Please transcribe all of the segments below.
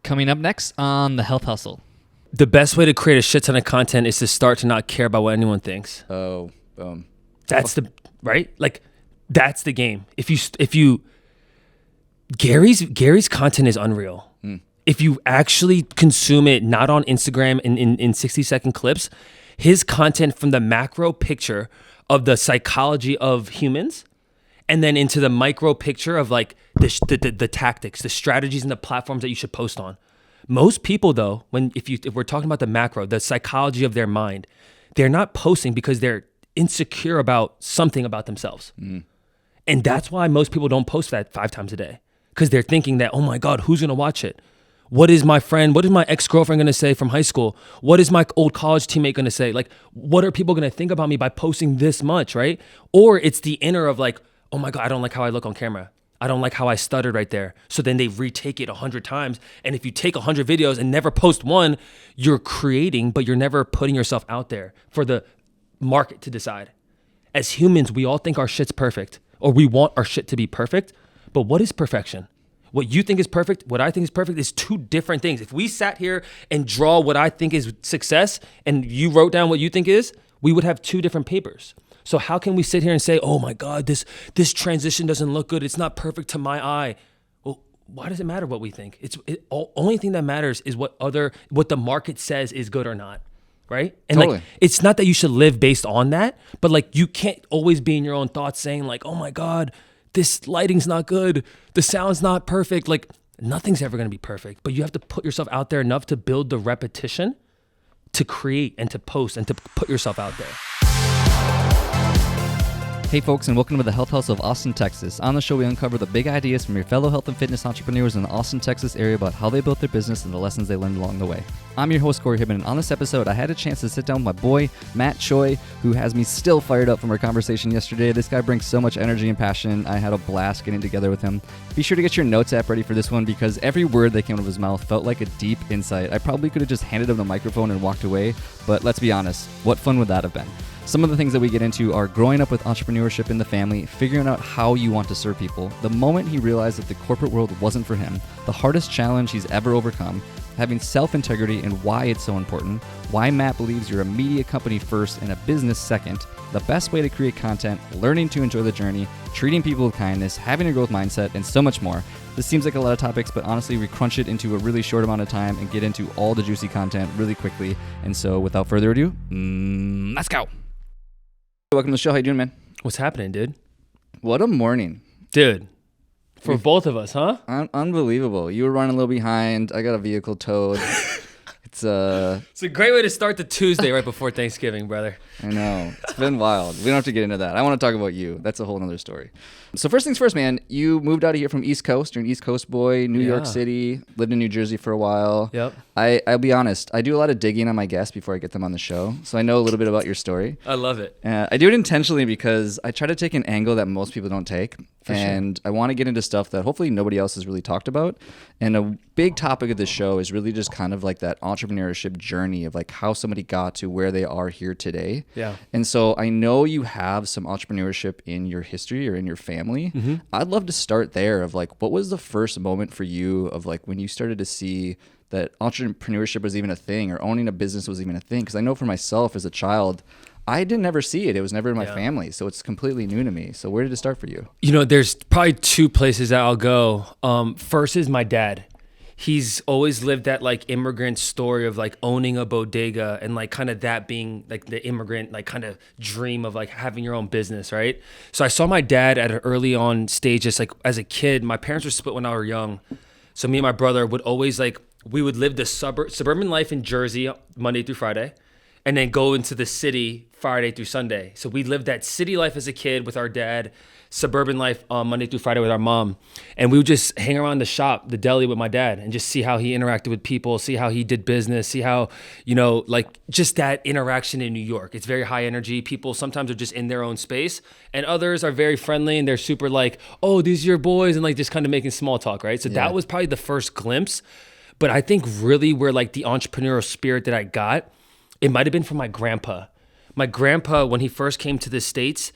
Coming up next on The Health Hustle. The best way to create a shit ton of content is to start to not care about what anyone thinks. Oh, boom. That's the, right? Like, that's the game. Gary's content is unreal. If you actually consume it, not on Instagram in 60-second clips, his content from the macro picture of the psychology of humans and then into the micro picture of like the tactics, the strategies and the platforms that you should post on. Most people though, if we're talking about the macro, the psychology of their mind, they're not posting because they're insecure about something about themselves. And that's why most people don't post that 5 times a day, because they're thinking that, oh my God, who's going to watch it? What is my ex-girlfriend going to say from high school? What is my old college teammate going to say? Like, what are people going to think about me by posting this much, right? Or it's the inner of like, oh my God, I don't like how I look on camera. I don't like how I stuttered right there. So then they retake it 100 times. And if you take 100 videos and never post one, you're creating, but you're never putting yourself out there for the market to decide. As humans, we all think our shit's perfect, or we want our shit to be perfect. But what is perfection? What you think is perfect, what I think is perfect is 2 different things. If we sat here and draw what I think is success and you wrote down what you think is, we would have 2 different papers. So how can we sit here and say, oh my God, this transition doesn't look good. It's not perfect to my eye. Well, why does it matter what we think? Only thing that matters is what the market says is good or not, right? And totally. Like, it's not that you should live based on that, but like you can't always be in your own thoughts saying like, oh my God, this lighting's not good. The sound's not perfect. Like nothing's ever going to be perfect, but you have to put yourself out there enough to build the repetition to create and to post and to put yourself out there. Hey folks, and welcome to the Health Hustle of Austin, Texas. On the show, we uncover the big ideas from your fellow health and fitness entrepreneurs in the Austin, Texas area about how they built their business and the lessons they learned along the way. I'm your host, Corey Hibben, and on this episode, I had a chance to sit down with my boy, Matt Choi, who has me still fired up from our conversation yesterday. This guy brings so much energy and passion. I had a blast getting together with him. Be sure to get your notes app ready for this one because every word that came out of his mouth felt like a deep insight. I probably could have just handed him the microphone and walked away, but let's be honest, what fun would that have been? Some of the things that we get into are growing up with entrepreneurship in the family, figuring out how you want to serve people, the moment he realized that the corporate world wasn't for him, the hardest challenge he's ever overcome, having self-integrity and why it's so important, why Matt believes you're a media company first and a business second, the best way to create content, learning to enjoy the journey, treating people with kindness, having a growth mindset, and so much more. This seems like a lot of topics, but honestly, we crunch it into a really short amount of time and get into all the juicy content really quickly. And so without further ado, let's go. Welcome to the show. How you doing, man? What's happening, dude? What a morning. Dude, for both of us, huh? Unbelievable. You were running a little behind. I got a vehicle towed. It's a great way to start the Tuesday right before Thanksgiving, brother. I know. It's been wild. We don't have to get into that. I want to talk about you. That's a whole nother story. So first things first, man, you moved out of here from East Coast. You're an East Coast boy, New York City, lived in New Jersey for a while. Yep. I'll be honest. I do a lot of digging on my guests before I get them on the show. So I know a little bit about your story. I love it. I do it intentionally because I try to take an angle that most people don't take. For sure. I want to get into stuff that hopefully nobody else has really talked about. And a big topic of this show is really just kind of like that entrepreneurship journey of like how somebody got to where they are here today. Yeah. And so I know you have some entrepreneurship in your history or in your family. Mm-hmm. I'd love to start there of like, what was the first moment for you of like when you started to see that entrepreneurship was even a thing or owning a business was even a thing? Because I know for myself as a child, I didn't ever see it. It was never in my family. So it's completely new to me. So where did it start for you? You know, there's probably 2 places that I'll go. First is my dad. He's always lived that like immigrant story of like owning a bodega and like kind of that being like the immigrant like kind of dream of like having your own business, right? So I saw my dad at an early on stage, just like as a kid. My parents were split when I was young. So me and my brother would always like, we would live the suburban life in Jersey Monday through Friday and then go into the city Friday through Sunday. So we lived that city life as a kid with our dad, suburban life Monday through Friday with our mom. And we would just hang around the shop, the deli with my dad and just see how he interacted with people, see how he did business, see how, you know, like just that interaction in New York. It's very high energy. People sometimes are just in their own space and others are very friendly and they're super like, oh, these are your boys and like just kind of making small talk, right? So that was probably the first glimpse. But I think really where like the entrepreneurial spirit that I got, it might have been from my grandpa. My grandpa, when he first came to the States,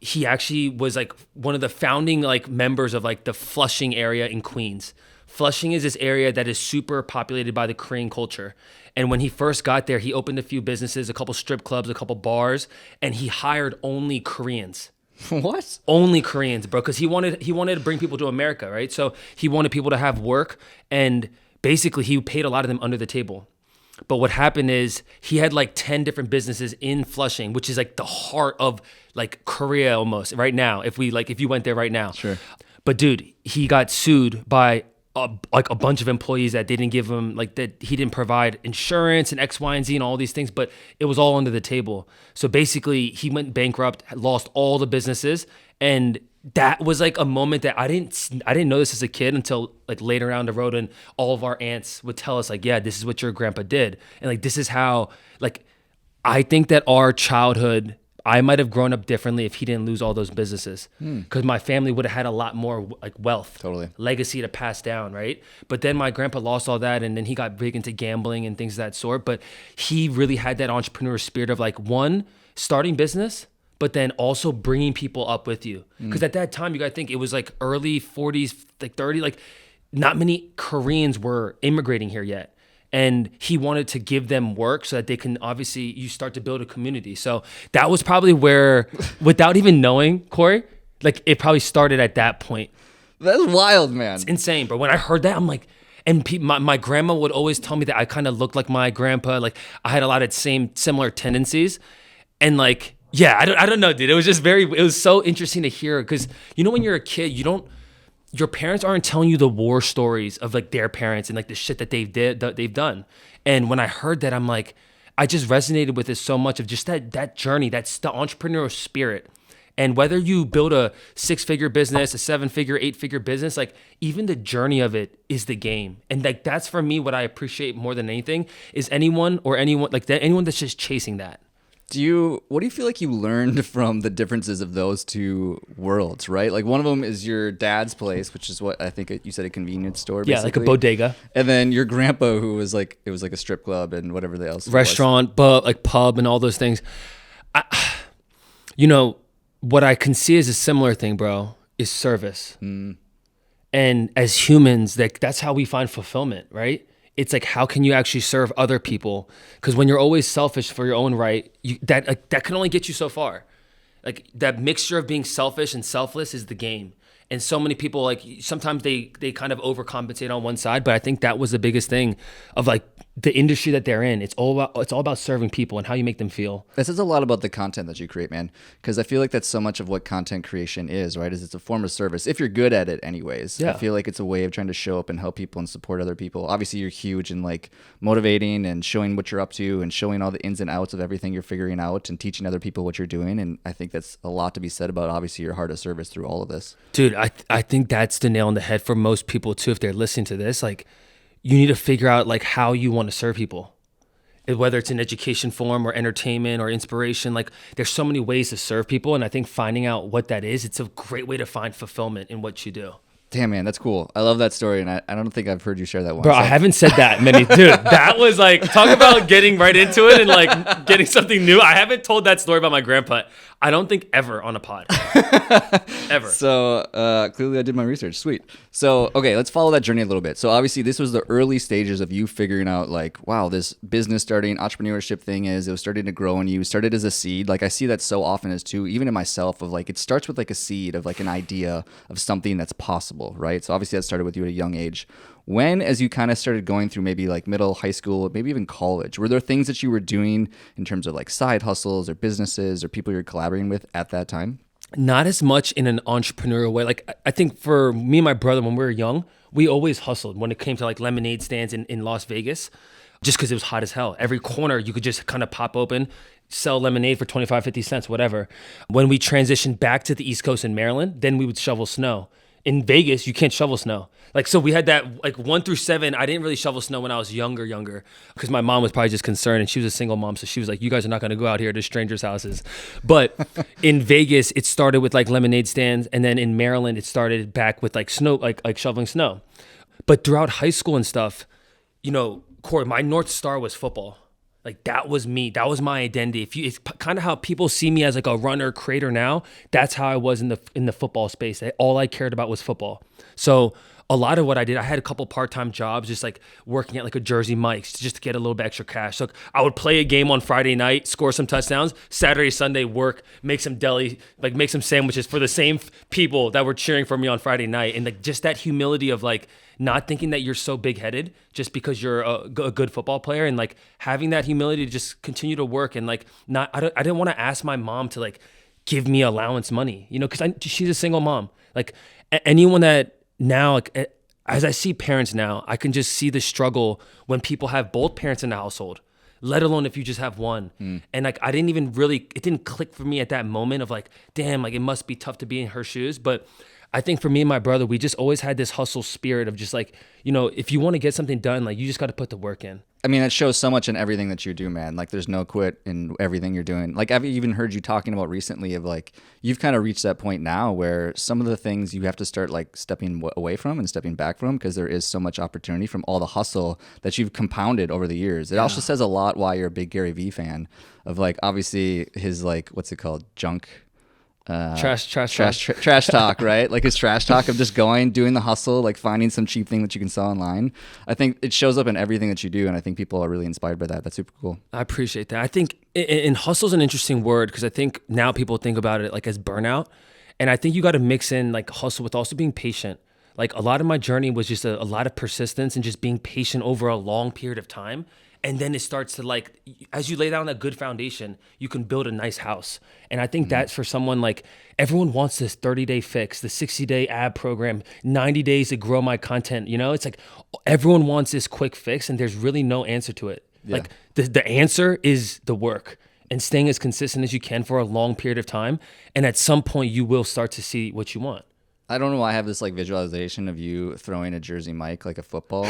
he actually was like one of the founding like members of like the Flushing area in Queens. Flushing is this area that is super populated by the Korean culture. And when he first got there, he opened a few businesses, a couple strip clubs, a couple bars, and he hired only Koreans. What? Only Koreans, bro, because he wanted to bring people to America, right? So he wanted people to have work, and basically he paid a lot of them under the table. But what happened is he had like 10 different businesses in Flushing, which is like the heart of like Korea almost right now. If you went there right now. Sure. But dude, he got sued by a bunch of employees that didn't give him, like, that he didn't provide insurance and X, Y, and Z and all these things, but it was all under the table. So basically he went bankrupt, lost all the businesses, and that was like a moment that I didn't know this as a kid until like later down the road, and all of our aunts would tell us like, yeah, this is what your grandpa did. And like, this is how, like, I think that our childhood, I might have grown up differently if he didn't lose all those businesses, because my family would have had a lot more like wealth, Totally, legacy to pass down, right? But then my grandpa lost all that, and then he got big into gambling and things of that sort. But he really had that entrepreneur spirit of like, one, starting business, but then also bringing people up with you. Because at that time, you got to think it was like early 40s, like 30, like not many Koreans were immigrating here yet. And he wanted to give them work so that they can, obviously, you start to build a community. So that was probably where, without even knowing, Corey, like it probably started at that point. That's wild, man. It's insane. But when I heard that, I'm like, and my grandma would always tell me that I kind of looked like my grandpa. Like I had a lot of similar tendencies. And like, yeah, I don't know, dude. It was just it was so interesting to hear, because you know when you're a kid, your parents aren't telling you the war stories of like their parents and like the shit that they've done. And when I heard that, I'm like, I just resonated with it so much of just that journey, that's the entrepreneurial spirit. And whether you build a 6-figure business, a 7-figure, 8-figure business, like even the journey of it is the game. And like that's for me what I appreciate more than anything is anyone that's just chasing that. What do you feel like you learned from the differences of those two worlds, right? Like one of them is your dad's place, which is what I think you said, a convenience store, basically. Yeah, like a bodega. And then your grandpa, who was like, it was like a strip club and whatever else. Restaurant, pub and all those things. What I can see as a similar thing, bro, is service. And as humans, that's how we find fulfillment, right? It's like, how can you actually serve other people? Because when you're always selfish for your own right, that can only get you so far. Like that mixture of being selfish and selfless is the game. And so many people, like sometimes they kind of overcompensate on one side, but I think that was the biggest thing of like the industry that they're in. It's all about serving people and how you make them feel. That says a lot about the content that you create, man. Because I feel like that's so much of what content creation is, right? Is it's a form of service, if you're good at it anyways. Yeah. I feel like it's a way of trying to show up and help people and support other people. Obviously, you're huge in like motivating and showing what you're up to and showing all the ins and outs of everything you're figuring out and teaching other people what you're doing. And I think that's a lot to be said about, obviously, your heart of service through all of this. Dude, I think that's the nail on the head for most people too. If they're listening to this, like you need to figure out like how you want to serve people, whether it's in education form or entertainment or inspiration. Like there's so many ways to serve people. And I think finding out what that is, it's a great way to find fulfillment in what you do. Damn, man, that's cool. I love that story, and I don't think I've heard you share that one. Bro, I haven't said that many. Dude, that was like, talk about getting right into it and like getting something new. I haven't told that story about my grandpa, I don't think ever on a pod. Ever. So clearly I did my research. Sweet. So, okay, let's follow that journey a little bit. So obviously this was the early stages of you figuring out like, wow, this business starting, entrepreneurship thing it was starting to grow, and you started as a seed. Like I see that so often as too, even in myself, of like, it starts with like a seed of like an idea of something that's possible, right? So obviously that started with you at a young age. When, as you kind of started going through maybe like middle, high school, maybe even college, were there things that you were doing in terms of like side hustles or businesses or people you're collaborating with at that time? Not as much in an entrepreneurial way. Like I think for me and my brother, when we were young, we always hustled when it came to like lemonade stands in Las Vegas, just because it was hot as hell. Every corner you could just kind of pop open, sell lemonade for 25, 50 cents, whatever. When we transitioned back to the East Coast in Maryland, then we would shovel snow. In Vegas, you can't shovel snow. Like, so we had that, like 1 through 7. I didn't really shovel snow when I was younger, because my mom was probably just concerned, and she was a single mom. So she was like, you guys are not going to go out here to strangers' houses. But in Vegas, it started with like lemonade stands. And then in Maryland, it started back with like snow, like shoveling snow. But throughout high school and stuff, you know, Corey, my North Star was football. Like that was me. That was my identity. It's kind of how people see me as like a runner, creator now. That's how I was in the football space. All I cared about was football. So a lot of what I did, I had a couple part-time jobs, just like working at like a Jersey Mike's just to get a little bit extra cash. So I would play a game on Friday night, score some touchdowns, Saturday, Sunday, work, make some deli, like make some sandwiches for the same people that were cheering for me on Friday night. And like just that humility of like not thinking that you're so big-headed just because you're a good football player, and like having that humility to just continue to work, and like I didn't want to ask my mom to like give me allowance money, you know, because she's a single mom. Like anyone that now, like, as I see parents now, I can just see the struggle when people have both parents in the household, let alone if you just have one. And like, I didn't even really, it didn't click for me at that moment of like, damn, like it must be tough to be in her shoes. But I think for me and my brother, we just always had this hustle spirit of just like, you know, if you want to get something done, like you just got to put the work in. I mean, it shows so much in everything that you do, man. Like, there's no quit in everything you're doing. Like, I've even heard you talking about recently of like, you've kind of reached that point now where some of the things you have to start like stepping away from and stepping back from, because there is so much opportunity from all the hustle that you've compounded over the years. It also says a lot why you're a big Gary Vee fan of like, obviously his like, what's it called? Trash talk, right? Like his trash talk of just doing the hustle, like finding some cheap thing that you can sell online. I think it shows up in everything that you do, and I think people are really inspired by that. That's super cool. I appreciate that. I think and hustle is an interesting word, because I think now people think about it like as burnout, and I think you got to mix in like hustle with also being patient. Like a lot of my journey was just a lot of persistence and just being patient over a long period of time. And then it starts to like, as you lay down a good foundation, you can build a nice house. And I think that's for someone like, everyone wants this 30-day fix, the 60-day ad program, 90 days to grow my content. You know, it's like everyone wants this quick fix, and there's really no answer to it. Yeah. Like the answer is the work and staying as consistent as you can for a long period of time. And at some point you will start to see what you want. I don't know why I have this like visualization of you throwing a Jersey Mike like a football.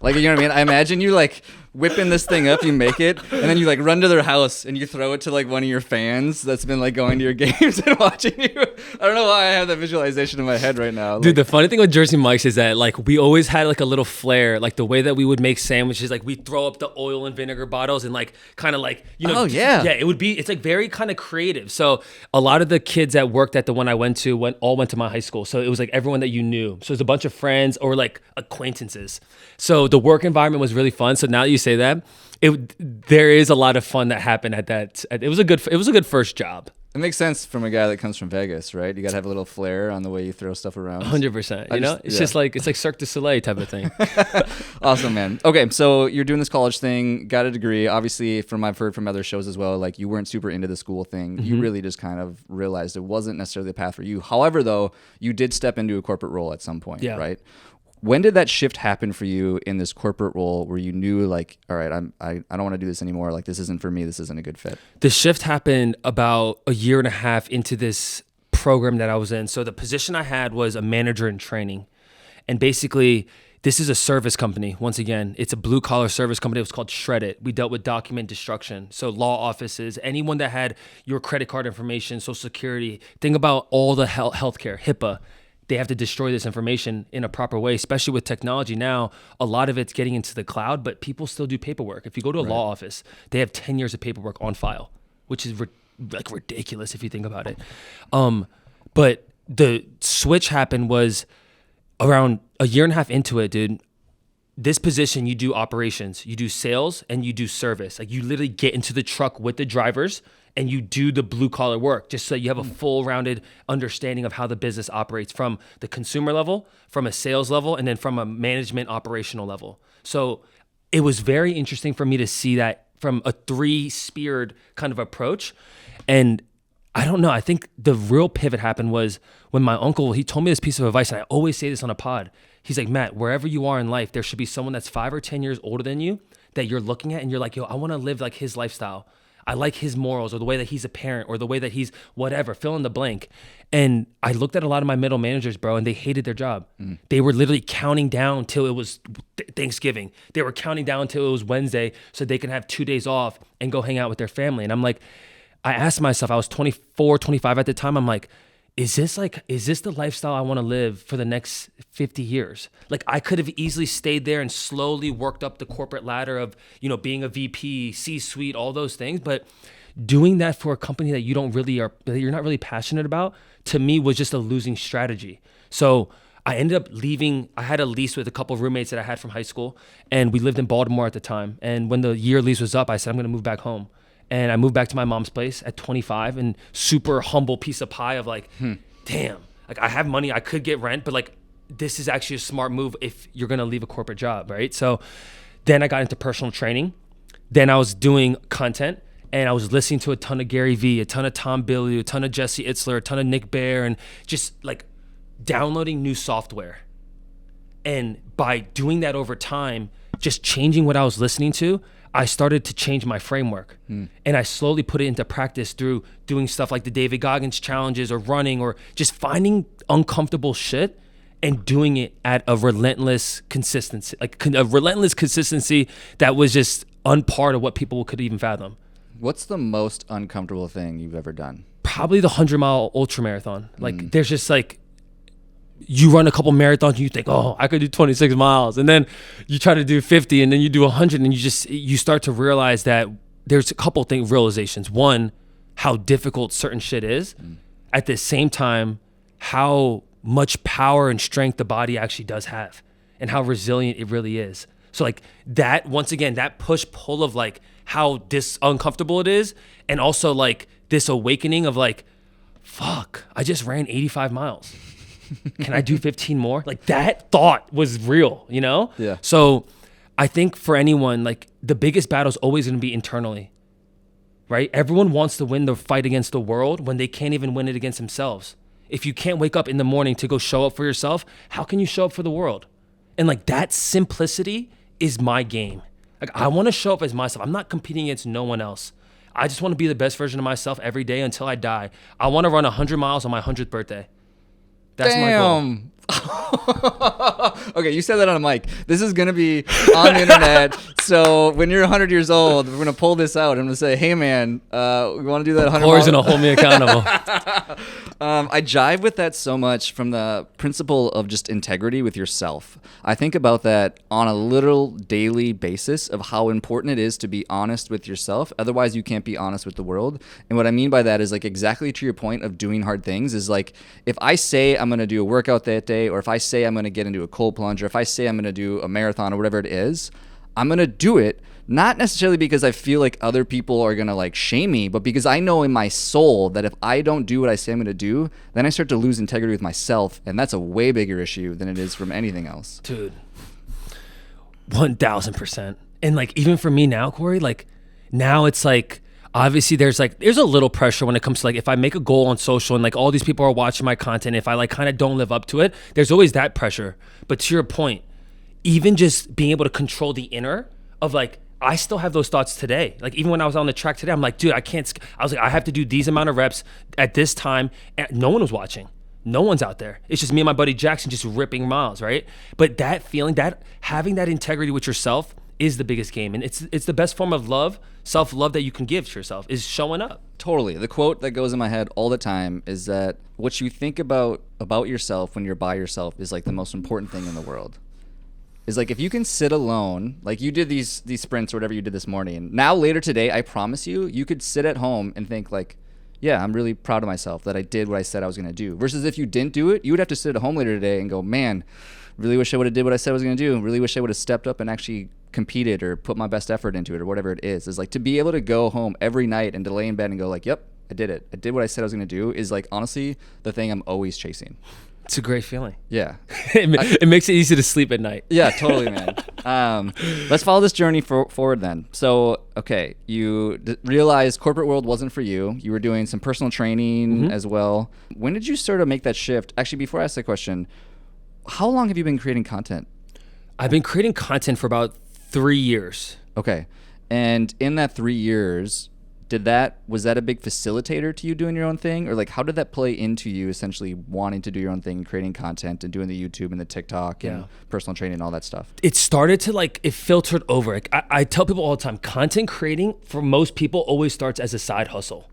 Like, you know what I mean? I imagine you like whipping this thing up, you make it, and then you like run to their house and you throw it to like one of your fans that's been like going to your games and watching you. I don't know why I have that visualization in my head right now. Dude, the funny thing with Jersey Mike's is that like we always had like a little flair, like the way that we would make sandwiches, like we throw up the oil and vinegar bottles and like kind of like, you know, yeah, it's like very kind of creative. So a lot of the kids that worked at the one I went to all went to my high school. So it was like everyone that you knew. So it was a bunch of friends or like acquaintances. So the work environment was really fun. So now that you say that, there is a lot of fun that happened at that. It was a good first job. It makes sense from a guy that comes from Vegas, right? You got to have a little flair on the way you throw stuff around. 100%. You know, it's just like, it's like Cirque du Soleil type of thing. Awesome, man. Okay, so you're doing this college thing, got a degree. Obviously, I've heard from other shows as well, like you weren't super into the school thing. Mm-hmm. You really just kind of realized it wasn't necessarily the path for you. However, though, you did step into a corporate role at some point, right? When did that shift happen for you in this corporate role where you knew like, all right, I don't want to do this anymore. Like, this isn't for me. This isn't a good fit. The shift happened about a year and a half into this program that I was in. So the position I had was a manager in training. And basically, this is a service company. Once again, it's a blue collar service company. It was called Shred It. We dealt with document destruction. So law offices, anyone that had your credit card information, Social Security, think about all the healthcare, HIPAA. They have to destroy this information in a proper way, especially with technology now. A lot of it's getting into the cloud, but people still do paperwork. If you go to a law office, they have 10 years of paperwork on file, which is like ridiculous if you think about it. But the switch happened was around a year and a half into it, dude. This position, you do operations, you do sales, and you do service. Like you literally get into the truck with the drivers and you do the blue collar work just so you have a full rounded understanding of how the business operates from the consumer level, from a sales level, and then from a management operational level. So it was very interesting for me to see that from a three-speared kind of approach. And I don't know, I think the real pivot happened was when my uncle, he told me this piece of advice, and I always say this on a pod. He's like, Matt, wherever you are in life, there should be someone that's 5 or 10 years older than you that you're looking at and you're like, yo, I want to live like his lifestyle. I like his morals or the way that he's a parent or the way that he's whatever, fill in the blank. And I looked at a lot of my middle managers, bro, and they hated their job. They were literally counting down till it was Thanksgiving. They were counting down till it was Wednesday so they can have 2 days off and go hang out with their family. And I'm like, I asked myself, I was 24, 25 at the time. I'm like, is this the lifestyle I want to live for the next 50 years? Like I could have easily stayed there and slowly worked up the corporate ladder of, you know, being a VP, C-suite, all those things. But doing that for a company that you're not really passionate about, to me was just a losing strategy. So I ended up leaving. I had a lease with a couple of roommates that I had from high school, and we lived in Baltimore at the time. And when the year lease was up, I said, I'm going to move back home. And I moved back to my mom's place at 25, and super humble piece of pie of like, damn, like I have money, I could get rent, but like this is actually a smart move if you're going to leave a corporate job, right? So then I got into personal training. Then I was doing content, and I was listening to a ton of Gary Vee, a ton of Tom Bilyeu, a ton of Jesse Itzler, a ton of Nick Bare, and just like downloading new software. And by doing that over time, just changing what I was listening to, I started to change my framework. And I slowly put it into practice through doing stuff like the David Goggins challenges or running or just finding uncomfortable shit and doing it at a relentless consistency, that was just unpart of what people could even fathom. What's the most uncomfortable thing you've ever done? Probably the 100-mile ultra marathon. Like there's just like, you run a couple marathons and you think, oh, I could do 26 miles. And then you try to do 50 and then you do 100 and you start to realize that there's a couple realizations. One, how difficult certain shit is. At the same time, how much power and strength the body actually does have and how resilient it really is. So like that, once again, that push pull of like how uncomfortable it is. And also like this awakening of like, fuck, I just ran 85 miles. Can I do 15 more? Like that thought was real, you know? Yeah. So I think for anyone, like the biggest battle is always going to be internally, right? Everyone wants to win the fight against the world when they can't even win it against themselves. If you can't wake up in the morning to go show up for yourself, how can you show up for the world? And like that simplicity is my game. Like I want to show up as myself. I'm not competing against no one else. I just want to be the best version of myself every day until I die. I want to run 100 miles on my 100th birthday. That's my goal. Okay, you said that on a mic. This is going to be on the internet. So when you're 100 years old, we're going to pull this out. I'm going to say, hey, man, we want to do that 100 Corey's going to hold me accountable. I jive with that so much from the principle of just integrity with yourself. I think about that on a literal daily basis of how important it is to be honest with yourself. Otherwise, you can't be honest with the world. And what I mean by that is like exactly to your point of doing hard things is like if I say I'm going to do a workout that day, or if I say I'm going to get into a cold plunge, or if I say I'm going to do a marathon or whatever it is, I'm going to do it. Not necessarily because I feel like other people are going to like shame me, but because I know in my soul that if I don't do what I say I'm going to do, then I start to lose integrity with myself. And that's a way bigger issue than it is from anything else. Dude, 1000%. And like, even for me now, Corey, like now it's like, obviously there's a little pressure when it comes to like, if I make a goal on social and like all these people are watching my content, if I like kind of don't live up to it, there's always that pressure. But to your point, even just being able to control the inner of like, I still have those thoughts today. Like even when I was on the track today, I'm like, dude, I was like, I have to do these amount of reps at this time. And no one was watching. No one's out there. It's just me and my buddy Jackson just ripping miles, right? But that feeling, that having that integrity with yourself is the biggest game. And it's the best form of love, self-love that you can give to yourself is showing up. Totally. The quote that goes in my head all the time is that what you think about yourself when you're by yourself is like the most important thing in the world. Is like if you can sit alone, like you did these sprints or whatever you did this morning. Now later today, I promise you could sit at home and think like, yeah, I'm really proud of myself that I did what I said I was going to do. Versus if you didn't do it, you would have to sit at home later today and go, man, really wish I would have did what I said I was going to do. Really wish I would have stepped up and actually competed or put my best effort into it or whatever it is. Is like to be able to go home every night and to lay in bed and go like, yep, I did it. I did what I said I was going to do is like honestly the thing I'm always chasing. It's a great feeling. Yeah. It makes it easy to sleep at night. Yeah, totally, man. Let's follow this journey forward then. So, okay, you realized corporate world wasn't for you. You were doing some personal training as well. When did you sort of make that shift? Actually, before I ask that question, how long have you been creating content? I've been creating content for about 3 years. Okay. And in that 3 years, was that a big facilitator to you doing your own thing? Or like how did that play into you essentially wanting to do your own thing, creating content and doing the YouTube and the TikTok and personal training and all that stuff? It started to like, it filtered over. Like I tell people all the time, content creating for most people always starts as a side hustle,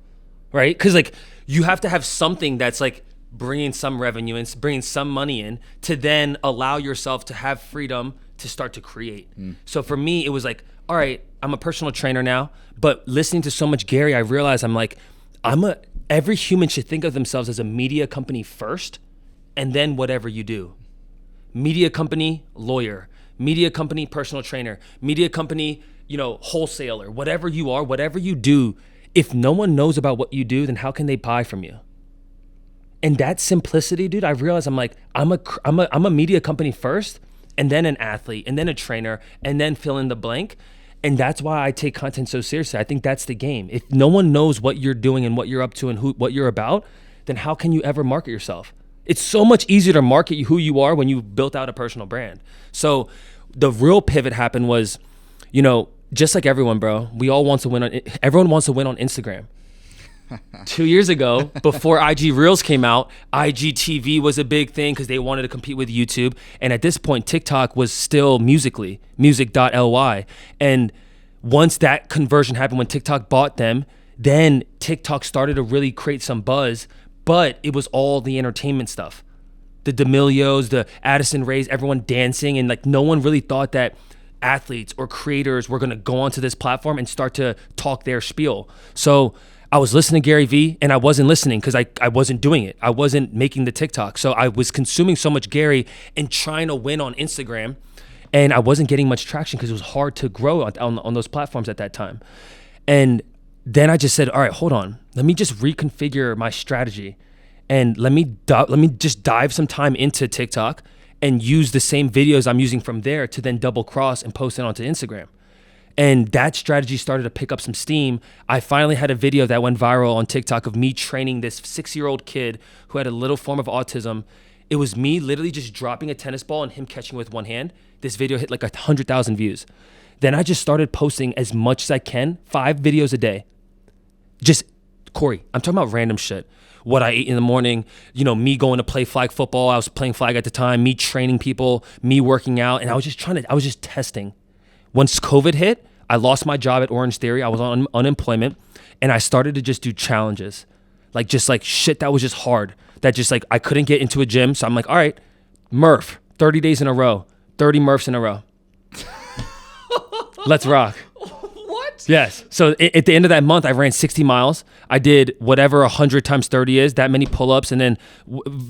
right? Because like you have to have something that's like bringing some revenue and bringing some money in to then allow yourself to have freedom to start to create. So for me, it was like, all right, I'm a personal trainer now, but listening to so much Gary, I realized every human should think of themselves as a media company first and then whatever you do. media company, lawyer, media company, personal trainer, media company, wholesaler, whatever you are, whatever you do, if no one knows about what you do, then how can they buy from you? And that simplicity, dude, I realized I'm a media company first, and then an athlete, and then a trainer, and then fill in the blank. And that's why I take content so seriously. I think that's the game. If no one knows what you're doing and what you're up to and what you're about, then how can you ever market yourself? It's so much easier to market who you are when you've built out a personal brand. So the real pivot happened was, just like everyone, bro, everyone wants to win on Instagram. 2 years ago, before IG Reels came out, IGTV was a big thing because they wanted to compete with YouTube. And at this point, TikTok was still music.ly. And once that conversion happened, when TikTok bought them, then TikTok started to really create some buzz, but it was all the entertainment stuff. The D'Amelios, the Addison Rays, everyone dancing. And no one really thought that athletes or creators were going to go onto this platform and start to talk their spiel. So I was listening to Gary Vee, and I wasn't listening because I wasn't doing it. I wasn't making the TikTok. So I was consuming so much Gary and trying to win on Instagram, and I wasn't getting much traction because it was hard to grow on those platforms at that time. And then I just said, all right, hold on. Let me just reconfigure my strategy, and let me just dive some time into TikTok and use the same videos I'm using from there to then double cross and post it onto Instagram. And that strategy started to pick up some steam. I finally had a video that went viral on TikTok of me training this 6-year-old kid who had a little form of autism. It was me literally just dropping a tennis ball and him catching with one hand. This video hit 100,000 views. Then I just started posting as much as I can, 5 videos a day. Just, Corey, I'm talking about random shit. What I ate in the morning, me going to play flag football. I was playing flag at the time, me training people, me working out. And I was just testing. Once COVID hit, I lost my job at Orange Theory. I was on unemployment, and I started to just do challenges, shit that was just hard. That just I couldn't get into a gym. So I'm like, all right, Murph, 30 days in a row, 30 Murphs in a row. Let's rock. What? Yes. So at the end of that month, I ran 60 miles. I did whatever 100 times 30 is, that many pull-ups, and then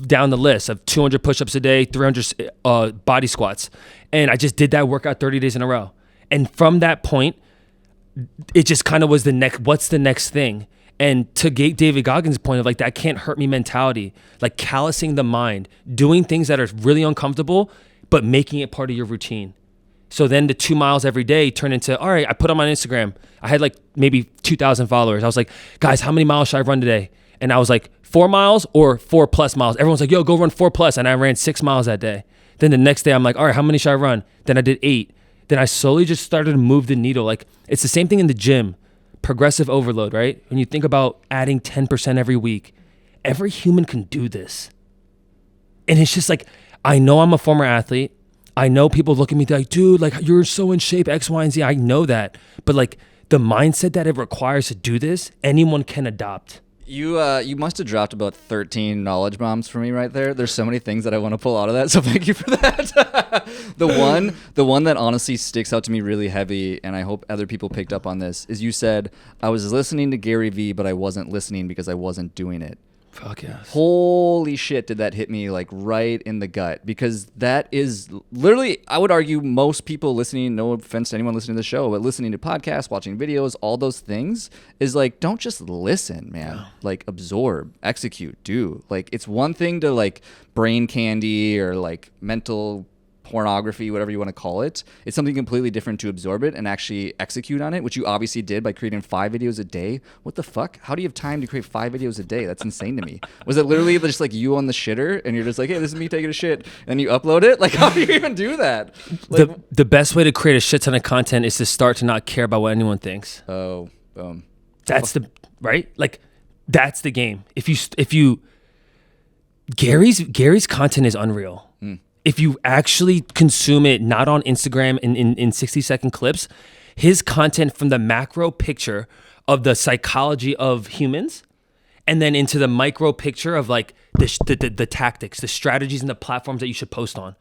down the list of 200 push-ups a day, 300 body squats. And I just did that workout 30 days in a row. And from that point, it just kind of was what's the next thing? And to David Goggins' point of that can't hurt me mentality, callousing the mind, doing things that are really uncomfortable, but making it part of your routine. So then the 2 miles every day turned into, all right, I put on my Instagram. I had maybe 2,000 followers. I was like, guys, how many miles should I run today? And I was like, 4 miles or 4+ miles? Everyone's like, yo, go run 4+. And I ran 6 miles that day. Then the next day I'm like, all right, how many should I run? Then I did 8. Then I slowly just started to move the needle. It's the same thing in the gym, progressive overload, right? When you think about adding 10% every week, every human can do this. And it's just I know I'm a former athlete. I know people look at me dude, you're so in shape, X, Y, and Z. I know that. But the mindset that it requires to do this, anyone can adopt. You must have dropped about 13 knowledge bombs for me right there. There's so many things that I want to pull out of that, so thank you for that. The one that honestly sticks out to me really heavy, and I hope other people picked up on this, is you said, I was listening to Gary Vee, but I wasn't listening because I wasn't doing it. Fuck yes. Holy shit, did that hit me right in the gut, because that is literally, I would argue, most people listening, no offense to anyone listening to the show, but listening to podcasts, watching videos, all those things is don't just listen, man. Yeah. Absorb, execute, do. It's one thing to brain candy or mental pornography, whatever you want to call it. It's something completely different to absorb it and actually execute on it, which you obviously did by creating 5 videos a day. What the fuck? How do you have time to create 5 videos a day? That's insane to me. Was it literally just you on the shitter and you're just hey, this is me taking a shit, and you upload it? How do you even do that? The best way to create a shit ton of content is to start to not care about what anyone thinks. Oh, boom. That's right? That's the game. If you Gary's content is unreal. If you actually consume it, not on Instagram in 60-second clips, his content from the macro picture of the psychology of humans, and then into the micro picture of the tactics, the strategies, and the platforms that you should post on.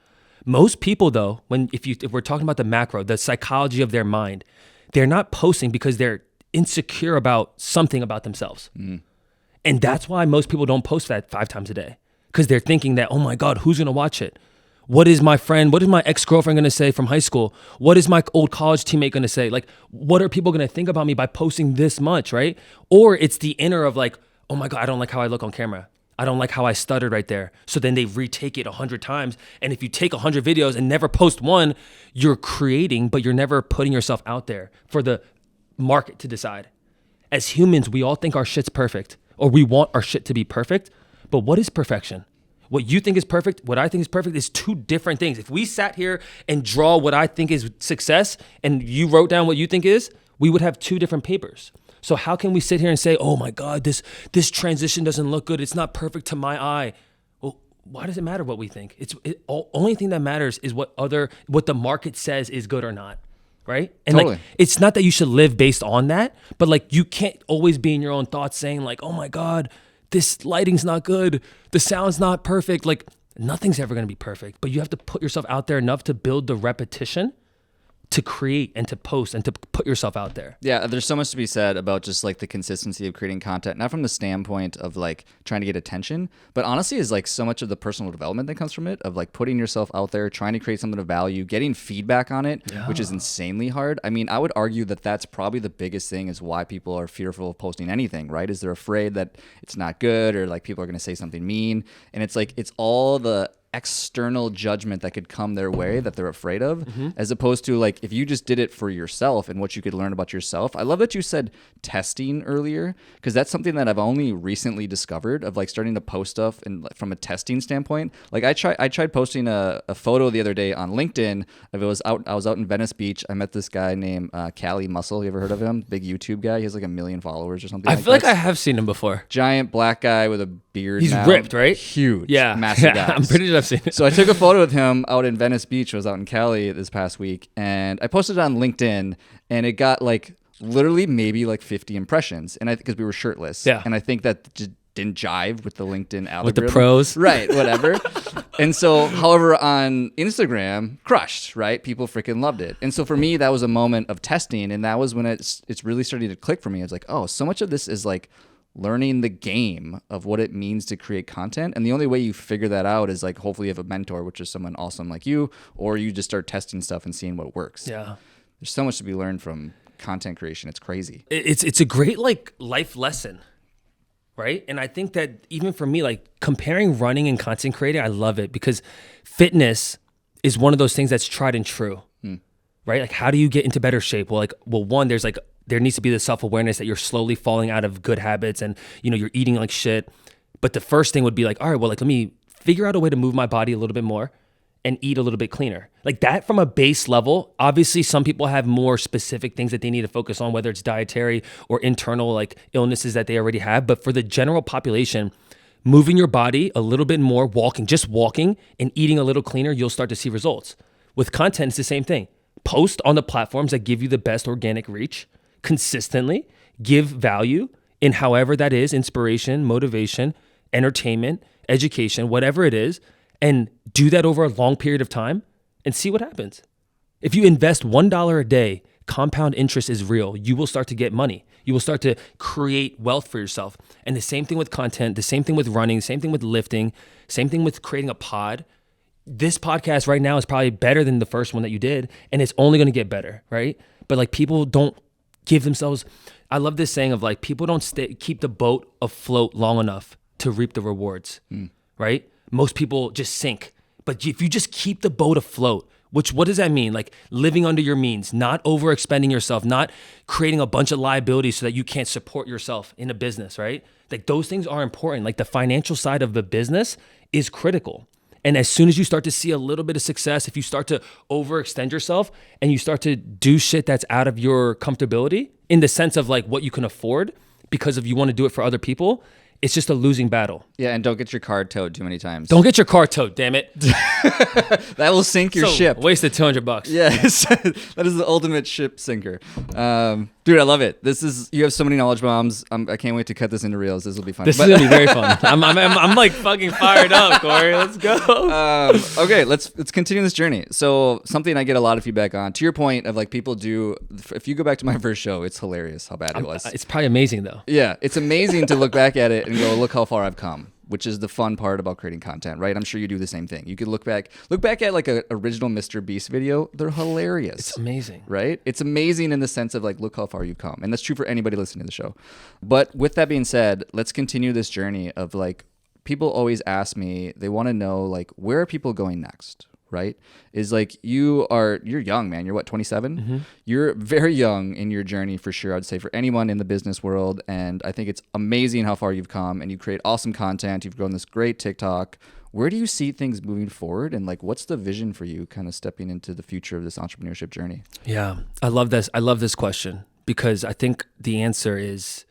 Most people, though, if we're talking about the macro, the psychology of their mind, they're not posting because they're insecure about something about themselves. And that's why most people don't post that 5 times a day, because they're thinking that, oh my God, who's going to watch it? What is my friend, what is my ex-girlfriend going to say from high school? What is my old college teammate going to say? Like, what are people going to think about me by posting this much, right? Or it's the inner of like, oh my God, I don't like how I look on camera. I don't like how I stuttered right there. So then they retake it 100 times. And if you take 100 videos and never post one, you're creating, but you're never putting yourself out there for the market to decide. As humans, we all think our shit's perfect, or we want our shit to be perfect. But what is perfection? What you think is perfect, what I think is perfect is two different things. If we sat here and draw what I think is success and you wrote down what you think is, we would have two different papers. So how can we sit here and say, oh my God, this transition doesn't look good. It's not perfect to my eye. Well, why does it matter what we think? Only thing that matters is what the market says is good or not. Right? And totally. Like, it's not that you should live based on that, but like, you can't always be in your own thoughts saying like, oh my God, this lighting's not good. The sound's not perfect. Like, nothing's ever going to be perfect, but you have to put yourself out there enough to build the repetition to create and to post and to put yourself out there. Yeah, there's so much to be said about just like the consistency of creating content, not from the standpoint of like trying to get attention, but honestly is like so much of the personal development that comes from it, of like putting yourself out there, trying to create something of value, getting feedback on it, which is insanely hard. I mean, I would argue that that's probably the biggest thing is why people are fearful of posting anything, right? Is they're afraid that it's not good or like people are going to say something mean. And it's like, it's all the external judgment that could come their way that they're afraid of, as opposed to like if you just did it for yourself and what you could learn about yourself. I love that you said testing earlier, because that's something that I've only recently discovered, of like starting to post stuff and from a testing standpoint. Like I tried posting a photo the other day on LinkedIn of I was out in Venice Beach. I met this guy named Cali Muscle. You ever heard of him? Big YouTube guy. He has like 1 million followers or something. I feel like I have seen him before. Giant black guy with a beard. He's now. ripped, right? Huge. Yeah. Massive guy. I'm pretty sure I've seen it. So I took a photo of him out in Venice Beach. I was out in Cali this past week, and I posted it on LinkedIn, and it got like literally maybe like 50 impressions, and because we were shirtless. Yeah. And I think that just didn't jive with the LinkedIn algorithm. With the pros. Right, whatever. And so, however, on Instagram, crushed, right? People freaking loved it. And so for me, that was a moment of testing, and that was when it's really starting to click for me. It's like, oh, so much of this is like learning the game of what it means to create content. And the only way you figure that out is like, hopefully you have a mentor, which is someone awesome like you, or you just start testing stuff and seeing what works. Yeah. There's so much to be learned from content creation. It's crazy. It's a great like life lesson, right? And I think that even for me, like comparing running and content creating, I love it because fitness is one of those things that's tried and true, right? Like, how do you get into better shape? Well, one, there needs to be the self-awareness that you're slowly falling out of good habits and, you're eating like shit. But the first thing would be like, all right, well, like, let me figure out a way to move my body a little bit more and eat a little bit cleaner. Like that from a base level. Obviously, some people have more specific things that they need to focus on, whether it's dietary or internal like illnesses that they already have. But for the general population, moving your body a little bit more, just walking and eating a little cleaner, you'll start to see results. With content, it's the same thing. Post on the platforms that give you the best organic reach consistently, give value in however that is, inspiration, motivation, entertainment, education, whatever it is, and do that over a long period of time and see what happens. If you invest $1 a day, compound interest is real. You will start to get money. You will start to create wealth for yourself. And the same thing with content, the same thing with running, same thing with lifting, same thing with creating a pod. This podcast right now is probably better than the first one that you did, and it's only going to get better, right? But like people don't give themselves, I love this saying of like, people don't keep the boat afloat long enough to reap the rewards, right? Most people just sink. But if you just keep the boat afloat, what does that mean? Like living under your means, not overexpending yourself, not creating a bunch of liabilities so that you can't support yourself in a business, right? Like those things are important. Like the financial side of the business is critical. And as soon as you start to see a little bit of success, if you start to overextend yourself and you start to do shit that's out of your comfortability in the sense of like what you can afford because of you want to do it for other people, it's just a losing battle. Yeah, and don't get your car towed too many times. Don't get your car towed, damn it. That will sink your ship. Wasted $200. Yes, that is the ultimate ship sinker. Dude, I love it. You have so many knowledge bombs. I can't wait to cut this into reels. This will be fun. This is gonna be very fun. I'm like fucking fired up, Corey. Let's go. Okay, let's continue this journey. So something I get a lot of feedback on. To your point of like people do. If you go back to my first show, it's hilarious how bad it was. It's probably amazing though. Yeah, it's amazing to look back at it and go, look how far I've come. which is the fun part about creating content, right? I'm sure you do the same thing. You could look back at like a original Mr. Beast video. They're hilarious. It's amazing. Right? It's amazing in the sense of like, look how far you've come. And that's true for anybody listening to the show. But with that being said, let's continue this journey of like, people always ask me, they want to know like, where are people going next? Right? Is like, you're young, man. You're what, 27? Mm-hmm. You're very young in your journey for sure. I'd say for anyone in the business world. And I think it's amazing how far you've come, and you create awesome content. You've grown this great TikTok. Where do you see things moving forward? And like, what's the vision for you kind of stepping into the future of this entrepreneurship journey? Yeah, I love this. I love this question because I think the answer is,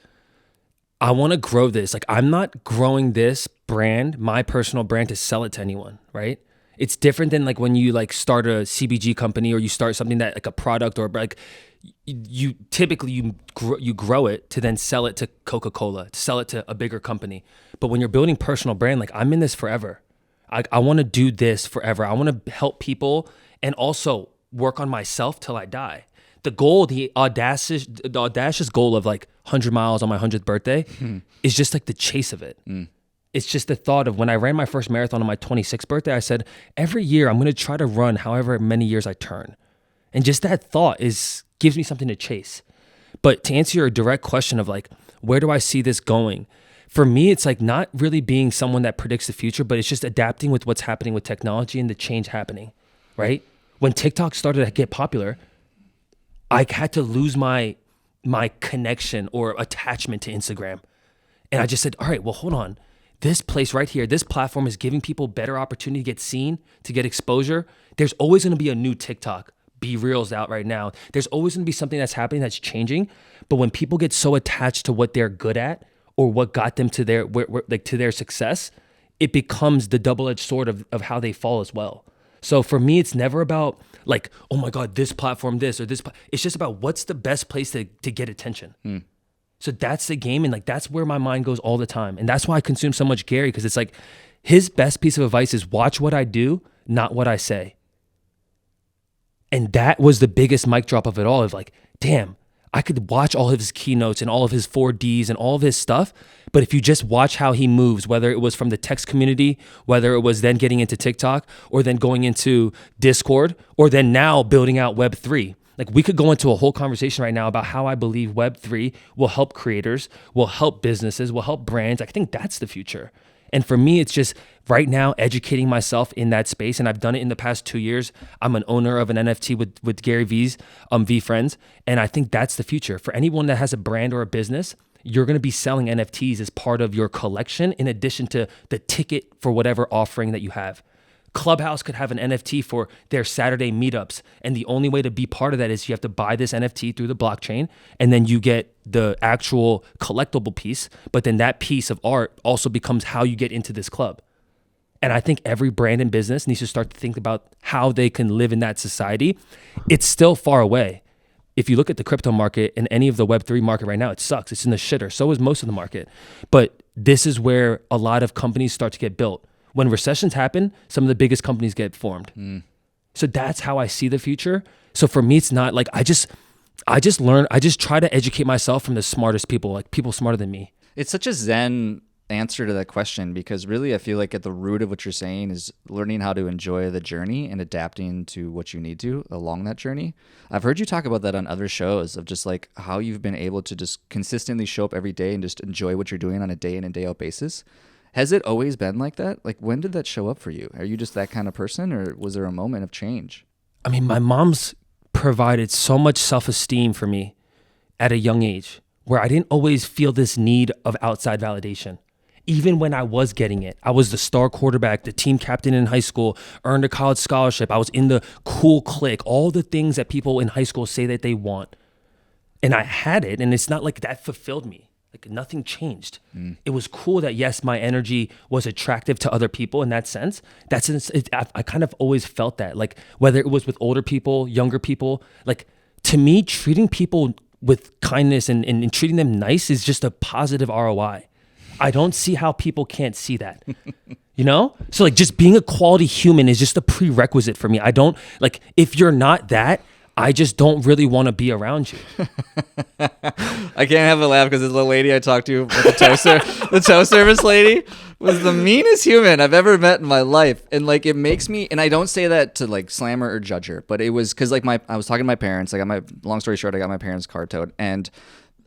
I want to grow this. Like, I'm not growing this brand, my personal brand, to sell it to anyone, right? It's different than like when you like start a CBG company or you start something that like a product, or like you typically you grow it to then sell it to Coca-Cola, to sell it to a bigger company. But when you're building personal brand, like, I'm in this forever. I want to do this forever. I want to help people and also work on myself till I die. The goal, the audacious goal of like 100 miles on my 100th birthday is just like the chase of it. It's just the thought of when I ran my first marathon on my 26th birthday, I said, every year I'm going to try to run however many years I turn. And just that thought gives me something to chase. But to answer your direct question of like, where do I see this going? For me, it's like not really being someone that predicts the future, but it's just adapting with what's happening with technology and the change happening, right? When TikTok started to get popular, I had to lose my connection or attachment to Instagram. And I just said, all right, well, hold on. This place right here, this platform is giving people better opportunity to get seen, to get exposure. There's always going to be a new TikTok. Be Real's out right now. There's always going to be something that's happening that's changing. But when people get so attached to what they're good at or what got them to their success, it becomes the double-edged sword of how they fall as well. So for me, it's never about like, oh my God, this platform, this or this. It's just about what's the best place to get attention. So that's the game. And like, that's where my mind goes all the time. And that's why I consume so much Gary, because it's like his best piece of advice is watch what I do, not what I say. And that was the biggest mic drop of it all, of like, damn, I could watch all of his keynotes and all of his 4Ds and all of his stuff. But if you just watch how he moves, whether it was from the text community, whether it was then getting into TikTok, or then going into Discord, or then now building out Web3, like, we could go into a whole conversation right now about how I believe Web3 will help creators, will help businesses, will help brands. I think that's the future. And for me, it's just right now educating myself in that space. And I've done it in the past 2 years. I'm an owner of an NFT with Gary V's V Friends. And I think that's the future. For anyone that has a brand or a business, you're going to be selling NFTs as part of your collection, in addition to the ticket for whatever offering that you have. Clubhouse could have an NFT for their Saturday meetups. And the only way to be part of that is you have to buy this NFT through the blockchain, and then you get the actual collectible piece. But then that piece of art also becomes how you get into this club. And I think every brand and business needs to start to think about how they can live in that society. It's still far away. If you look at the crypto market and any of the Web3 market right now, it sucks. It's in the shitter. So is most of the market. But this is where a lot of companies start to get built. When recessions happen, some of the biggest companies get formed. So that's how I see the future. So for me, it's not like I just try to educate myself from the smartest people, like people smarter than me. It's such a zen answer to that question, because really I feel like at the root of what you're saying is learning how to enjoy the journey and adapting to what you need to along that journey. I've heard you talk about that on other shows, of just like how you've been able to just consistently show up every day and just enjoy what you're doing on a day in and day out basis. Has it always been like that? Like, when did that show up for you? Are you just that kind of person, or was there a moment of change? I mean, my mom's provided so much self-esteem for me at a young age, where I didn't always feel this need of outside validation. Even when I was getting it, I was the star quarterback, the team captain in high school, earned a college scholarship. I was in the cool clique, all the things that people in high school say that they want. And I had it, and it's not like that fulfilled me. Like, nothing changed. It was cool that, yes, my energy was attractive to other people in that sense. I kind of always felt that, like, whether it was with older people, younger people, like, to me, treating people with kindness and treating them nice is just a positive ROI. I don't see how people can't see that, you know? So like, just being a quality human is just a prerequisite for me. I don't, like, if you're not that, I just don't really want to be around you. I can't have a laugh because the lady I talked to, the tow service lady, was the meanest human I've ever met in my life. And like, it makes me, and I don't say that to like slam her or judge her, but it was because like I was talking to my parents. Long story short, I got my parents' car towed, and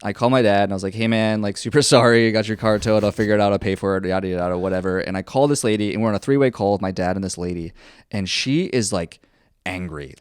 I called my dad and I was like, hey man, like super sorry, I got your car towed. I'll figure it out. I'll pay for it, yada, yada, whatever. And I called this lady and we're on a 3-way call with my dad and this lady. And she is like angry,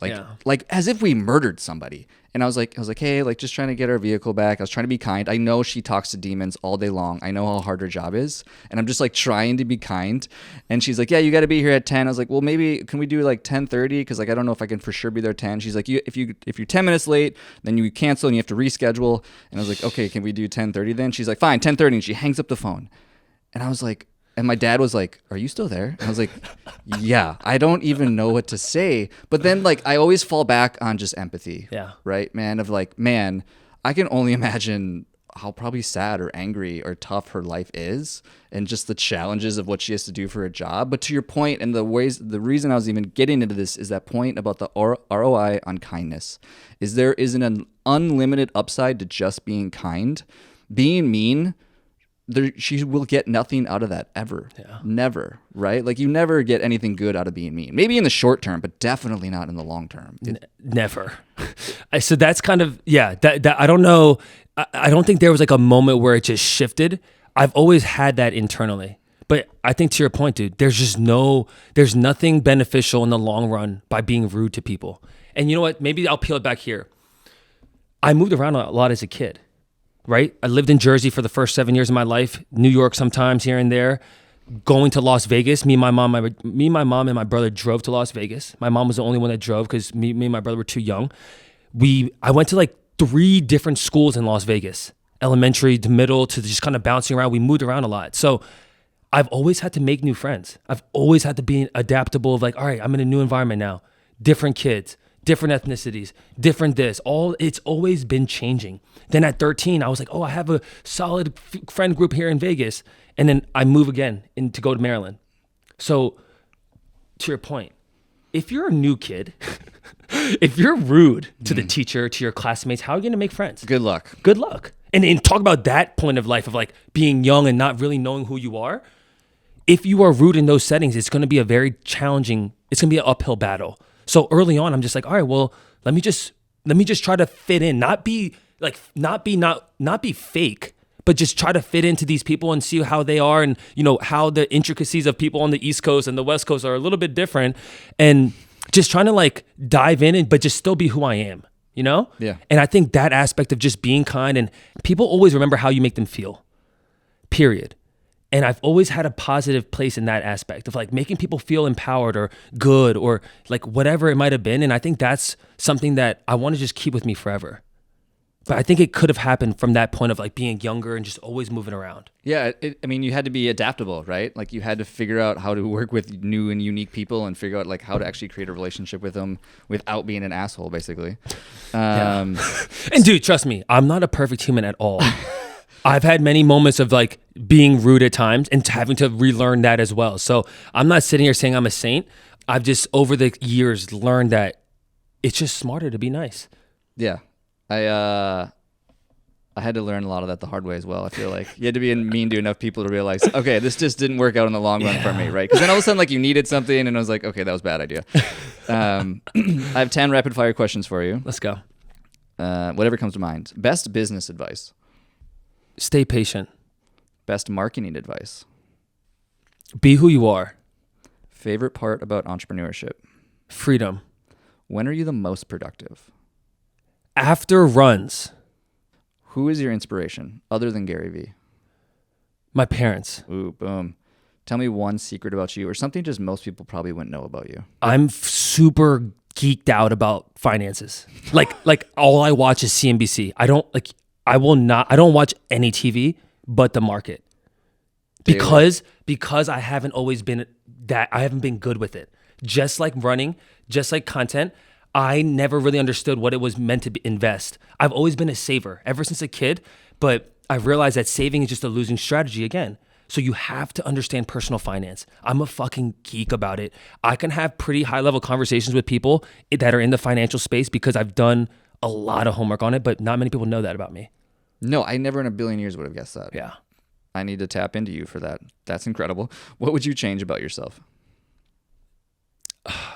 like as if we murdered somebody. And I was like, hey, like just trying to get our vehicle back. I was trying to be kind. I know she talks to demons all day long. I know how hard her job is. And I'm just like trying to be kind. And she's like, yeah, you got to be here at 10. I was like, well, maybe can we do like 10:30? Cause like, I don't know if I can for sure be there 10. She's like, if you're 10 minutes late, then you cancel and you have to reschedule. And I was like, okay, can we do 10:30 then? She's like, fine, 10:30. And she hangs up the phone. And I was like, and my dad was like, are you still there? And I was like, yeah, I don't even know what to say. But then like, I always fall back on just empathy. Yeah. Right, man? Of like, man, I can only imagine how probably sad or angry or tough her life is and just the challenges of what she has to do for a job. But to your point, and the reason I was even getting into this is that point about the ROI on kindness. Is there isn't an unlimited upside to just being kind. Being mean, she will get nothing out of that ever. Yeah. Never, right? Like you never get anything good out of being mean. Maybe in the short term, but definitely not in the long term. Never. So that's kind of, that I don't know. I don't think there was like a moment where it just shifted. I've always had that internally. But I think to your point, dude, there's nothing beneficial in the long run by being rude to people. And you know what? Maybe I'll peel it back here. I moved around a lot as a kid. Right? I lived in Jersey for the first 7 years of my life, New York sometimes here and there, going to Las Vegas. Me, my mom, and my brother drove to Las Vegas. My mom was the only one that drove because me and my brother were too young. I went to like 3 different schools in Las Vegas, elementary to middle to just kind of bouncing around. We moved around a lot. So I've always had to make new friends. I've always had to be adaptable of like, all right, I'm in a new environment now, different kids, different ethnicities, different this, it's always been changing. Then at 13, I was like, oh, I have a solid friend group here in Vegas. And then I move again to go to Maryland. So to your point, if you're a new kid, if you're rude to the teacher, to your classmates, how are you going to make friends? Good luck. And talk about that point of life of like being young and not really knowing who you are. If you are rude in those settings, it's going to be it's going to be an uphill battle. So early on, I'm just like, all right, well, let me just try to fit in, not be fake, but just try to fit into these people and see how they are and, you know, how the intricacies of people on the East Coast and the West Coast are a little bit different and just trying to like dive in but just still be who I am, you know? Yeah. And I think that aspect of just being kind and people always remember how you make them feel, period. And I've always had a positive place in that aspect of like making people feel empowered or good or like whatever it might have been. And I think that's something that I want to just keep with me forever. But I think it could have happened from that point of like being younger and just always moving around. Yeah. I mean, you had to be adaptable, right? Like you had to figure out how to work with new and unique people and figure out like how to actually create a relationship with them without being an asshole, basically. And dude, trust me, I'm not a perfect human at all. I've had many moments of like being rude at times and having to relearn that as well. So I'm not sitting here saying I'm a saint. I've just over the years learned that it's just smarter to be nice. Yeah. I had to learn a lot of that the hard way as well. I feel like you had to be mean to enough people to realize, okay, this just didn't work out in the long run for me, right? Because then all of a sudden like you needed something and I was like, okay, that was a bad idea. I have 10 rapid fire questions for you. Let's go. Whatever comes to mind. Best business advice. Stay patient. Best marketing advice. Be who you are. Favorite part about entrepreneurship. Freedom. When are you the most productive? After runs. Who is your inspiration other than Gary Vee? My parents. Ooh, boom. Tell me one secret about you or something just most people probably wouldn't know about you. I'm super geeked out about finances. Like all I watch is CNBC. I don't watch any TV but the market. Because I haven't always been I haven't been good with it. Just like running, just like content, I never really understood what it was meant to invest. I've always been a saver ever since a kid, but I realized that saving is just a losing strategy again. So you have to understand personal finance. I'm a fucking geek about it. I can have pretty high level conversations with people that are in the financial space because I've done a lot of homework on it, but not many people know that about me. No, I never in a billion years would have guessed that. Yeah. I need to tap into you for that. That's incredible. What would you change about yourself?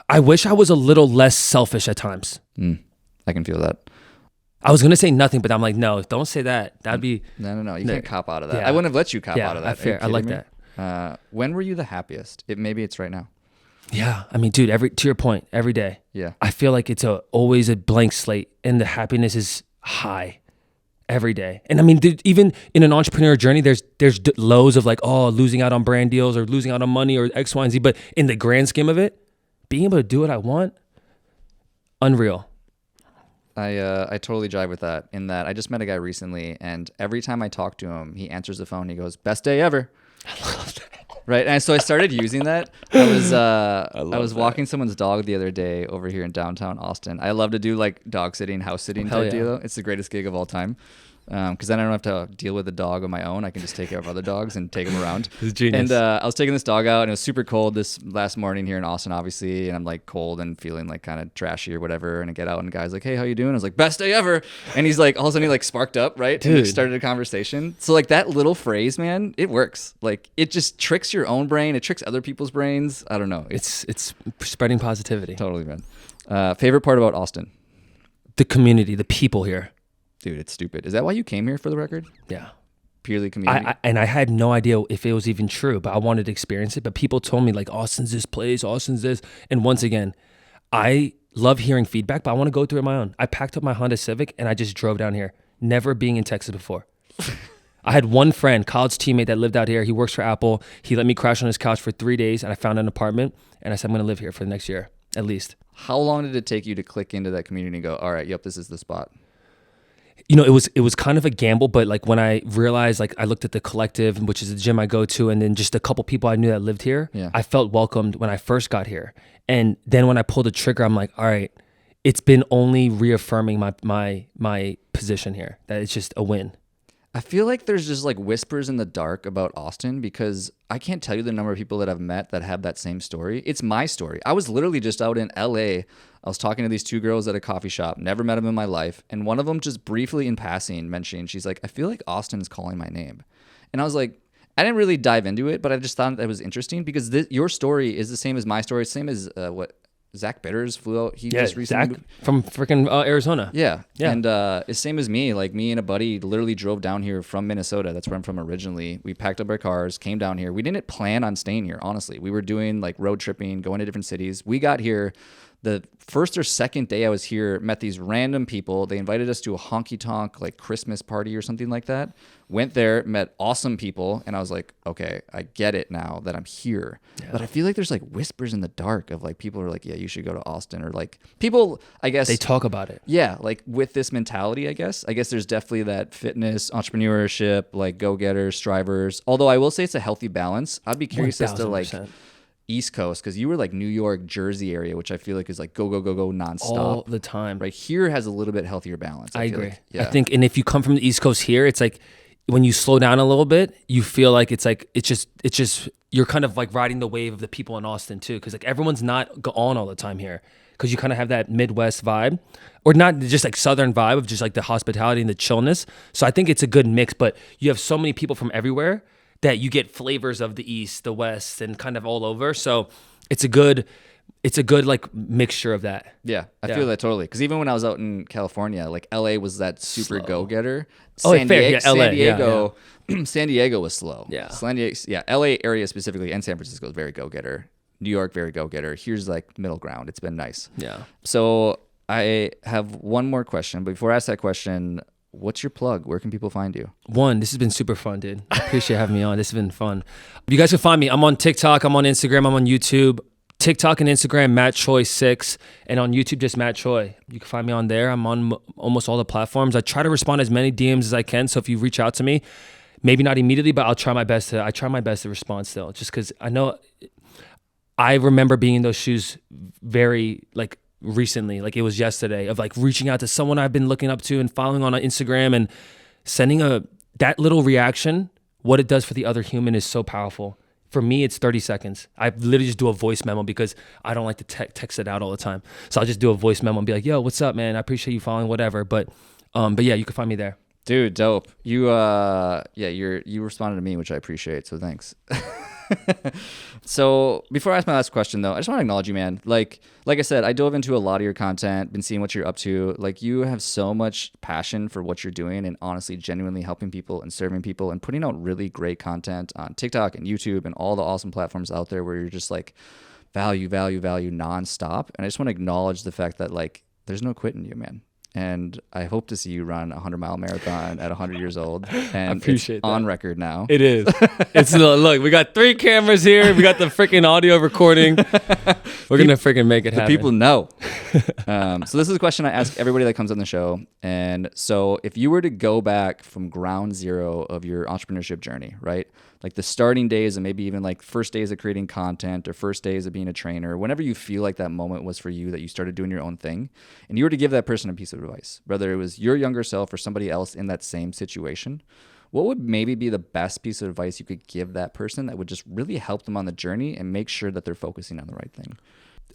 I wish I was a little less selfish at times. I can feel that. I was going to say nothing, but I'm like, no, don't say that. That'd be... No. You can't cop out of that. Yeah. I wouldn't have let you cop out of that. Fair. I like that. When were you the happiest? Maybe it's right now. Yeah. I mean, dude, to your point, every day. Yeah. I feel like it's always a blank slate and the happiness is high every day. And I mean, even in an entrepreneur journey, there's lows of like, oh, losing out on brand deals or losing out on money or X, Y, and Z. But in the grand scheme of it, being able to do what I want, unreal. I totally jive with that, in that I just met a guy recently, and every time I talk to him, he answers the phone, he goes, best day ever. I love that. Right. And so I started using that. I was walking someone's dog the other day over here in downtown Austin. I love to do like dog sitting, house sitting type deal. It's the greatest gig of all time. Because then I don't have to deal with the dog on my own. I can just take care of other dogs and take them around. It's genius. And I was taking this dog out, and it was super cold this last morning here in Austin, obviously. And I'm like cold and feeling like kind of trashy or whatever. And I get out, and the guy's like, hey, how you doing? I was like, best day ever. And he's like, all of a sudden he like sparked up, right? Dude. And we started a conversation. So like that little phrase, man, it works. Like it just tricks your own brain. It tricks other people's brains. I don't know. It's spreading positivity. Totally, man. Favorite part about Austin? The community, the people here. Dude, it's stupid. Is that why you came here, for the record? Yeah. Purely community? I had no idea if it was even true, but I wanted to experience it. But people told me like, Austin's this place, Austin's this. And once again, I love hearing feedback, but I want to go through it on my own. I packed up my Honda Civic and I just drove down here, never being in Texas before. I had one friend, college teammate that lived out here. He works for Apple. He let me crash on his couch for 3 days, and I found an apartment. And I said, I'm going to live here for the next year, at least. How long did it take you to click into that community and go, all right, yep, this is the spot? You know, it was kind of a gamble, but like when I realized, like I looked at the Collective, which is the gym I go to, and then just a couple people I knew that lived here, I felt welcomed when I first got here. And then when I pulled the trigger, I'm like, all right, it's been only reaffirming my position here, that it's just a win. I feel like there's just like whispers in the dark about Austin, because I can't tell you the number of people that I've met that have that same story. It's my story. I was literally just out in LA. I was talking to these two girls at a coffee shop, never met them in my life. And one of them just briefly in passing mentioned, she's like, I feel like Austin is calling my name. And I was like, I didn't really dive into it, but I just thought that was interesting, because your story is the same as my story. Same as what Zach Bitters flew out. He just recently Zach from freaking Arizona. Yeah. And it's same as me. Like me and a buddy literally drove down here from Minnesota. That's where I'm from originally. We packed up our cars, came down here. We didn't plan on staying here, honestly. We were doing like road tripping, going to different cities. We got here the first or second day I was here, met these random people. They invited us to a honky tonk like Christmas party or something like that. Went there, met awesome people, and I was like, okay, I get it now that I'm here. Yeah. But I feel like there's like whispers in the dark of like people are like, yeah, you should go to Austin, or like people, I guess they talk about it. Yeah, like with this mentality, I guess there's definitely that fitness, entrepreneurship, like go-getters, strivers. Although I will say it's a healthy balance. I'd be curious 1000%. as to like East Coast, because you were like New York, Jersey area, which I feel like is like go nonstop all the time. Right here has a little bit healthier balance. I agree. Like. Yeah. I think, and if you come from the East Coast here, it's like when you slow down a little bit, you feel like it's just you're kind of like riding the wave of the people in Austin too, because like everyone's not on all the time here, because you kind of have that Midwest vibe, or not just like Southern vibe of just like the hospitality and the chillness. So I think it's a good mix, but you have so many people from everywhere that you get flavors of the East, the West, and kind of all over. So it's a good like mixture of that. Yeah, I feel that totally. Because even when I was out in California, like LA was that super go-getter. San Diego was slow. Yeah. LA area specifically, and San Francisco is very go-getter. New York, very go-getter. Here's like middle ground. It's been nice. Yeah. So I have one more question. But before I ask that question, what's your plug? Where can people find you? This has been super fun, dude. I appreciate having me on. This has been fun. You guys can find me. I'm on TikTok. I'm on Instagram. I'm on YouTube. TikTok and Instagram, Matt Choi 6. And on YouTube, just Matt Choi. You can find me on there. I'm on almost all the platforms. I try to respond as many DMs as I can. So if you reach out to me, maybe not immediately, but I try my best to respond still. Just because I know I remember being in those shoes very like recently, like it was yesterday, of like reaching out to someone I've been looking up to and following on Instagram and sending that little reaction what it does for the other human is so powerful. For me, it's 30 seconds. I literally just do a voice memo because I don't like to text it out all the time. So I'll just do a voice memo and be like, yo, what's up, man? I appreciate you following, whatever. But yeah, you can find me there. Dude, dope. You responded to me, which I appreciate. So thanks. So before I ask my last question, though, I just want to acknowledge you, man. Like I said, I dove into a lot of your content, been seeing what you're up to. Like, you have so much passion for what you're doing, and honestly, genuinely helping people and serving people and putting out really great content on TikTok and YouTube and all the awesome platforms out there where you're just like value nonstop. And I just want to acknowledge the fact that like there's no quitting you, man. And I hope to see you run a 100-mile marathon at 100 years old. And I appreciate it's on record now. It is. It's look, we got 3 cameras here. We got the freaking audio recording. We're going to freaking make it happen. The people know. So this is a question I ask everybody that comes on the show. And so if you were to go back from ground zero of your entrepreneurship journey, right? Like the starting days and maybe even like first days of creating content or first days of being a trainer, whenever you feel like that moment was for you that you started doing your own thing, and you were to give that person a piece of advice, whether it was your younger self or somebody else in that same situation, what would maybe be the best piece of advice you could give that person that would just really help them on the journey and make sure that they're focusing on the right thing?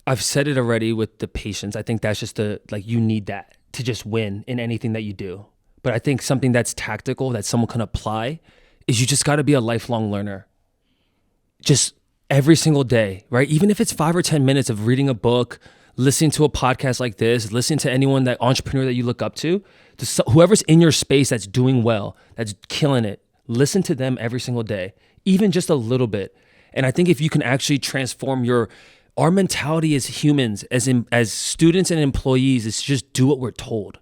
I've said it already with the patience. I think that's just you need that to just win in anything that you do. But I think something that's tactical that someone can apply is you just got to be a lifelong learner. Just every single day, right? Even if it's 5 or 10 minutes of reading a book, listening to a podcast like this, listening to anyone, that entrepreneur that you look up to whoever's in your space that's doing well, that's killing it, listen to them every single day, even just a little bit. And I think if you can actually transform our mentality as humans, as students and employees, is just do what we're told.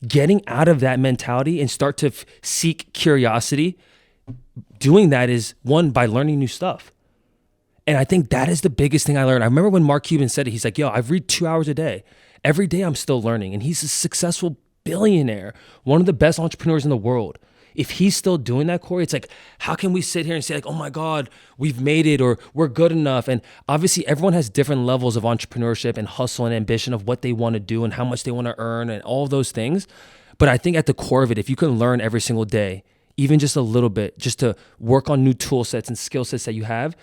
Getting out of that mentality and start to seek curiosity, doing that is one, by learning new stuff. And I think that is the biggest thing I learned. I remember when Mark Cuban said it, he's like, yo, I read 2 hours a day. Every day I'm still learning. And he's a successful billionaire, one of the best entrepreneurs in the world. If he's still doing that, Corey, it's like, how can we sit here and say like, oh my God, we've made it, or we're good enough? And obviously everyone has different levels of entrepreneurship and hustle and ambition of what they want to do and how much they want to earn and all of those things. But I think at the core of it, if you can learn every single day, even just a little bit, just to work on new tool sets and skill sets that you have,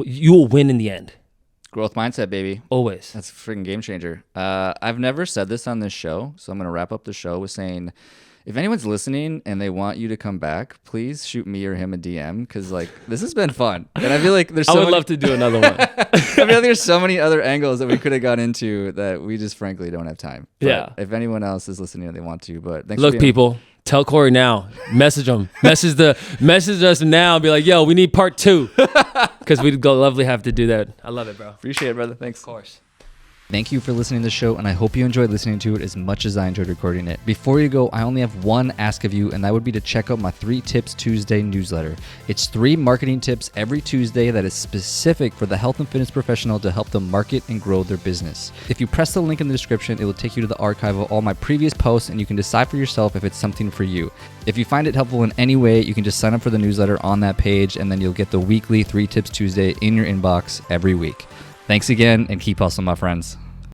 you will win in the end. Growth mindset, baby. Always. That's a freaking game changer. I've never said this on this show, so I'm going to wrap up the show with saying, if anyone's listening and they want you to come back, please shoot me or him a DM, because like this has been fun, and I feel like there's. I would love to do another one. I feel like there's so many other angles that we could have got into that we just frankly don't have time. But yeah. If anyone else is listening and they want to, but thanks. Look, people, tell Corey now. Message him. Message us now and be like, yo, we need part 2, because we'd lovely have to do that. I love it, bro. Appreciate it, brother. Thanks. Of course. Thank you for listening to the show, and I hope you enjoyed listening to it as much as I enjoyed recording it. Before you go, I only have one ask of you, and that would be to check out my 3 Tips Tuesday newsletter. It's 3 marketing tips every Tuesday that is specific for the health and fitness professional to help them market and grow their business. If you press the link in the description, it will take you to the archive of all my previous posts, and you can decide for yourself if it's something for you. If you find it helpful in any way, you can just sign up for the newsletter on that page, and then you'll get the weekly 3 Tips Tuesday in your inbox every week. Thanks again, and keep hustling, my friends.